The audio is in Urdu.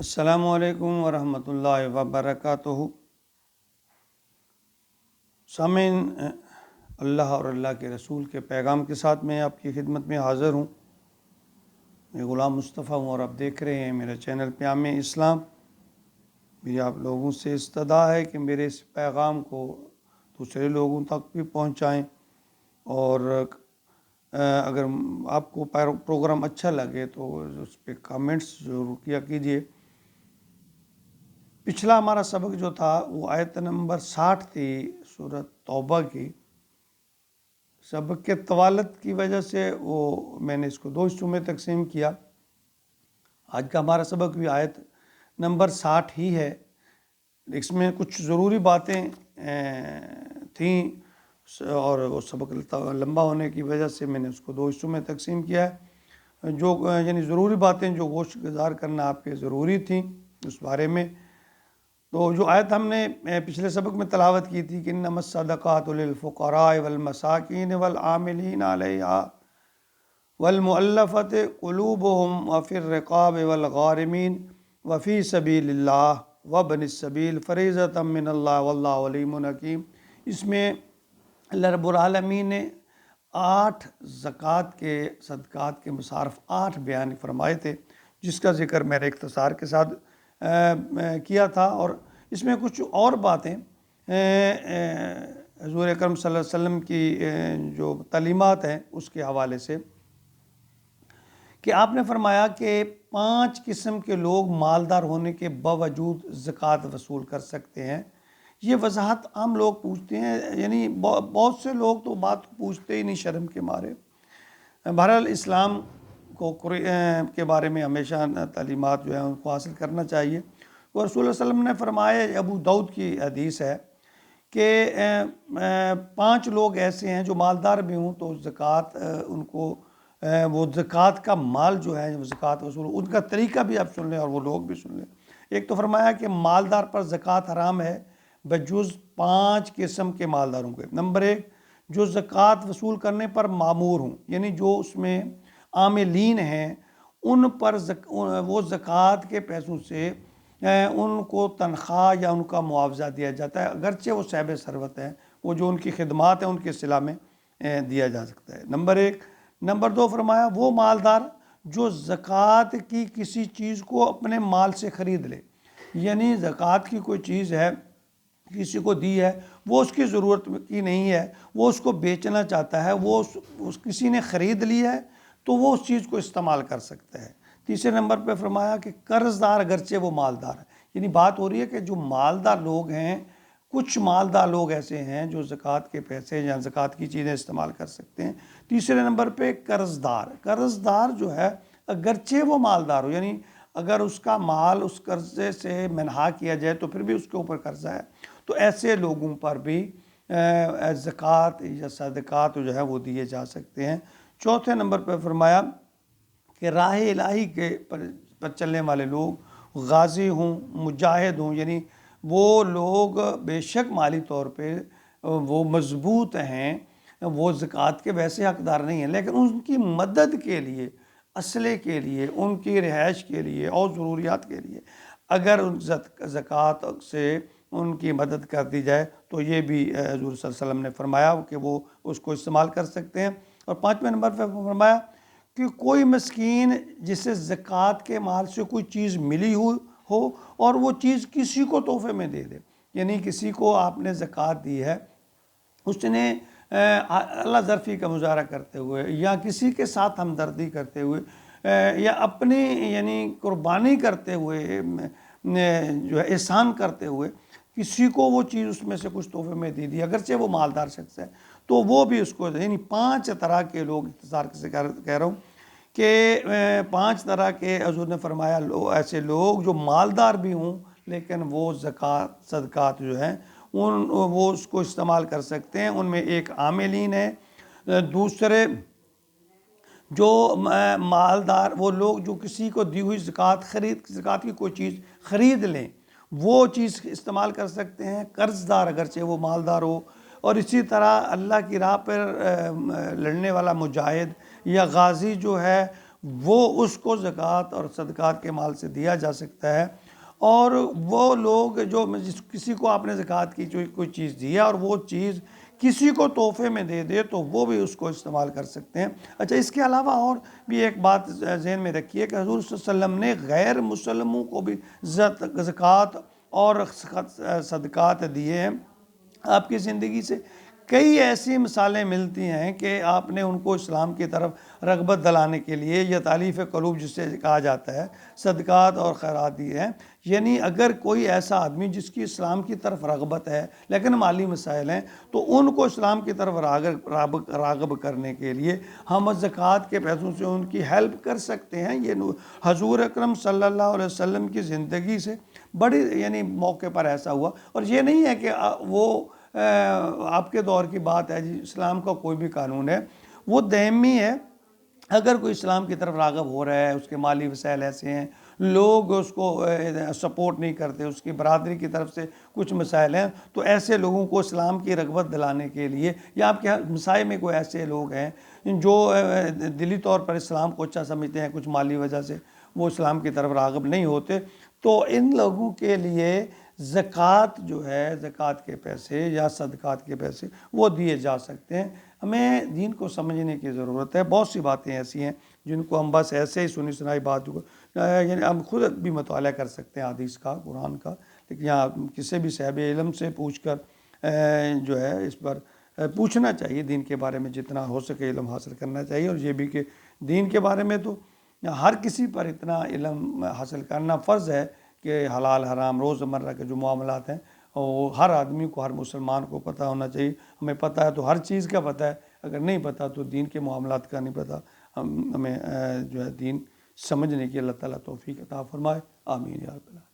السلام علیکم ورحمۃ اللہ وبرکاتہ۔ سامعین، اللہ اور اللہ کے رسول کے پیغام کے ساتھ میں آپ کی خدمت میں حاضر ہوں۔ میں غلام مصطفیٰ ہوں اور آپ دیکھ رہے ہیں میرا چینل پیام اسلام۔ میری آپ لوگوں سے استدعا ہے کہ میرے اس پیغام کو دوسرے لوگوں تک بھی پہنچائیں، اور اگر آپ کو پروگرام اچھا لگے تو اس پہ کامنٹس ضرور کیا کیجیے۔ پچھلا ہمارا سبق جو تھا وہ آیت نمبر 60 تھی سورۃ توبہ کی۔ سبق کے طوالت کی وجہ سے میں نے اس کو 2 حصوں میں تقسیم کیا۔ آج کا ہمارا سبق بھی آیت نمبر 60 ہی ہے۔ اس میں کچھ ضروری باتیں تھیں اور وہ سبق لمبا ہونے کی وجہ سے میں نے اس کو 2 حصوں میں تقسیم کیا ہے۔ یعنی ضروری باتیں جو گوش گزار کرنا آپ کے ضروری تھیں اس بارے میں۔ تو جو آیت ہم نے پچھلے سبق میں تلاوت کی تھی کہ انما الصدقات للفقراء والمساکین والعاملین علیہا والمؤلفۃ قلوبہم وفی الرقاب والغارمین وفی سبیل اللہ وابن السبیل فریضۃ من اللہ واللہ علیم حکیم۔ اس میں اللہ رب العالمین نے 8 زکوٰۃ کے صدقات کے مصارف 8 بیان فرمائے تھے، جس کا ذکر میرے اختصار کے ساتھ کیا تھا۔ اور اس میں کچھ اور باتیں حضور اکرم صلی اللہ علیہ وسلم کی جو تعلیمات ہیں اس کے حوالے سے، کہ آپ نے فرمایا کہ 5 قسم کے لوگ مالدار ہونے کے باوجود زکوٰۃ وصول کر سکتے ہیں۔ یہ وضاحت عام لوگ پوچھتے ہیں، یعنی بہت سے لوگ تو بات پوچھتے ہی نہیں شرم کے مارے۔ بہرحال اسلام کے بارے میں ہمیشہ تعلیمات جو ہیں ان کو حاصل کرنا چاہیے۔ اور رسول اللہ علیہ وسلم نے فرمایا، ابو داؤد کی حدیث ہے کہ 5 لوگ ایسے ہیں جو مالدار بھی ہوں تو زکوٰۃ ان کو وہ زکوٰۃ کا مال جو ہے زکوٰۃ وصول، ان کا طریقہ بھی آپ سن لیں اور وہ لوگ بھی سن لیں۔ ایک تو فرمایا کہ مالدار پر زکوٰۃ حرام ہے بجز 5 قسم کے مالداروں کے۔ نمبر 1، جو زکوٰۃ وصول کرنے پر مامور ہوں، یعنی جو اس میں عاملین ہیں ان پر وہ زکوٰۃ کے پیسوں سے ان کو تنخواہ یا ان کا معاوضہ دیا جاتا ہے، اگرچہ وہ صاحب ثروت ہیں، وہ جو ان کی خدمات ہیں ان کے صلہ میں دیا جا سکتا ہے۔ نمبر 1۔ نمبر 2 فرمایا وہ مالدار جو زکوٰۃ کی کسی چیز کو اپنے مال سے خرید لے، یعنی زکوٰۃ کی کوئی چیز ہے کسی کو دی ہے، وہ اس کی ضرورت کی نہیں ہے، وہ اس کو بیچنا چاہتا ہے، وہ کسی نے خرید لی ہے تو وہ اس چیز کو استعمال کر سکتا ہے۔ تیسرے نمبر پہ فرمایا کہ قرض دار اگرچہ وہ مالدار ہے، یعنی بات ہو رہی ہے کہ جو مالدار لوگ ہیں، کچھ مالدار لوگ ایسے ہیں جو زکوٰۃ کے پیسے یا زکوٰۃ کی چیزیں استعمال کر سکتے ہیں۔ تیسرے نمبر پہ قرض دار جو ہے اگرچہ وہ مالدار ہو، یعنی اگر اس کا مال اس قرضے سے منہا کیا جائے تو پھر بھی اس کے اوپر قرضہ ہے، تو ایسے لوگوں پر بھی زکوٰۃ یا صدقات جو ہے وہ دیے جا سکتے ہیں۔ چوتھے نمبر پہ فرمایا کہ راہ الہی کے پر چلنے والے لوگ غازی ہوں، مجاہد ہوں، یعنی وہ لوگ بے شک مالی طور پہ وہ مضبوط ہیں، وہ زکوٰۃ کے ویسے حقدار نہیں ہیں، لیکن ان کی مدد کے لیے، اسلحے کے لیے، ان کی رہائش کے لیے اور ضروریات کے لیے اگر ان زکوٰۃ سے ان کی مدد کر دی جائے تو یہ بھی حضور صلی اللہ علیہ وسلم نے فرمایا کہ وہ اس کو استعمال کر سکتے ہیں۔ اور 5ویں نمبر پہ فرمایا کہ کوئی مسکین جسے زکوٰۃ کے مال سے کوئی چیز ملی ہو اور وہ چیز کسی کو تحفے میں دے دے، یعنی کسی کو آپ نے زکوٰۃ دی ہے، اس نے اللہ ظرفی کا مظاہرہ کرتے ہوئے یا کسی کے ساتھ ہمدردی کرتے ہوئے یا اپنی یعنی قربانی کرتے ہوئے جو ہے احسان کرتے ہوئے کسی کو وہ چیز اس میں سے کچھ تحفے میں دے دی، اگرچہ وہ مالدار شخص ہے، تو وہ بھی اس کو، یعنی 5 طرح کے لوگ، اختصار سے کہہ رہا ہوں کہ 5 طرح کے حضور نے فرمایا ایسے لوگ جو مالدار بھی ہوں لیکن وہ زکوٰۃ صدقات جو ہیں وہ اس کو استعمال کر سکتے ہیں۔ ان میں ایک عاملین ہے، دوسرے جو مالدار وہ لوگ جو کسی کو دی ہوئی زکوٰۃ کی کوئی چیز خرید لیں وہ چیز استعمال کر سکتے ہیں، قرض دار اگرچہ وہ مالدار ہو، اور اسی طرح اللہ کی راہ پر لڑنے والا مجاہد یا غازی جو ہے وہ اس کو زکوٰۃ اور صدقات کے مال سے دیا جا سکتا ہے۔ اور وہ لوگ جو کسی کو آپ نے زکوٰۃ کی کوئی چیز دی ہے اور وہ چیز کسی کو تحفے میں دے دے تو وہ بھی اس کو استعمال کر سکتے ہیں۔ اچھا، اس کے علاوہ اور بھی ایک بات ذہن میں رکھیے کہ حضور صلی اللہ علیہ وسلم نے غیر مسلموں کو بھی زکوٰۃ اور صدقات دیے ہیں۔ آپ کی زندگی سے کئی ایسی مثالیں ملتی ہیں کہ آپ نے ان کو اسلام کی طرف رغبت دلانے کے لیے یا تالیف قلوب جسے کہا جاتا ہے صدقات اور خیرات دیے ہیں۔ یعنی اگر کوئی ایسا آدمی جس کی اسلام کی طرف رغبت ہے لیکن مالی مسائل ہیں تو ان کو اسلام کی طرف راغب کرنے کے لیے ہم زکوٰۃ کے پیسوں سے ان کی ہیلپ کر سکتے ہیں۔ یہ حضور اکرم صلی اللہ علیہ وسلم کی زندگی سے بڑی یعنی موقع پر ایسا ہوا، اور یہ نہیں ہے کہ وہ آپ کے دور کی بات ہے جی اسلام کا کوئی بھی قانون ہے وہ دائمی ہے۔ اگر کوئی اسلام کی طرف راغب ہو رہا ہے، اس کے مالی وسائل ایسے ہیں، لوگ اس کو سپورٹ نہیں کرتے، اس کی برادری کی طرف سے کچھ مسائل ہیں، تو ایسے لوگوں کو اسلام کی رغبت دلانے کے لیے، یا آپ کے مسائل میں کوئی ایسے لوگ ہیں جو دلی طور پر اسلام کو اچھا سمجھتے ہیں، کچھ مالی وجہ سے وہ اسلام کی طرف راغب نہیں ہوتے، تو ان لوگوں کے لیے زکوٰۃ جو ہے، زکوٰۃ کے پیسے یا صدقات کے پیسے وہ دیے جا سکتے ہیں۔ ہمیں دین کو سمجھنے کی ضرورت ہے۔ بہت سی باتیں ایسی ہیں جن کو ہم بس ایسے ہی سنی سنائی بات یعنی ہم خود بھی مطالعہ کر سکتے ہیں حدیث کا، قرآن کا، لیکن یہاں کسی بھی صاحب علم سے پوچھ کر جو ہے اس پر پوچھنا چاہیے، دین کے بارے میں جتنا ہو سکے علم حاصل کرنا چاہیے۔ اور یہ بھی کہ دین کے بارے میں تو ہر کسی پر اتنا علم حاصل کرنا فرض ہے کہ حلال حرام روزمرہ کے جو معاملات ہیں وہ ہر آدمی کو، ہر مسلمان کو پتہ ہونا چاہیے۔ ہمیں پتہ ہے تو ہر چیز کا پتہ ہے، اگر نہیں پتہ تو دین کے معاملات کا نہیں پتہ۔ ہمیں جو ہے دین سمجھنے کی اللہ تعالیٰ توفیق عطا فرمائے، آمین یا رب العالمین۔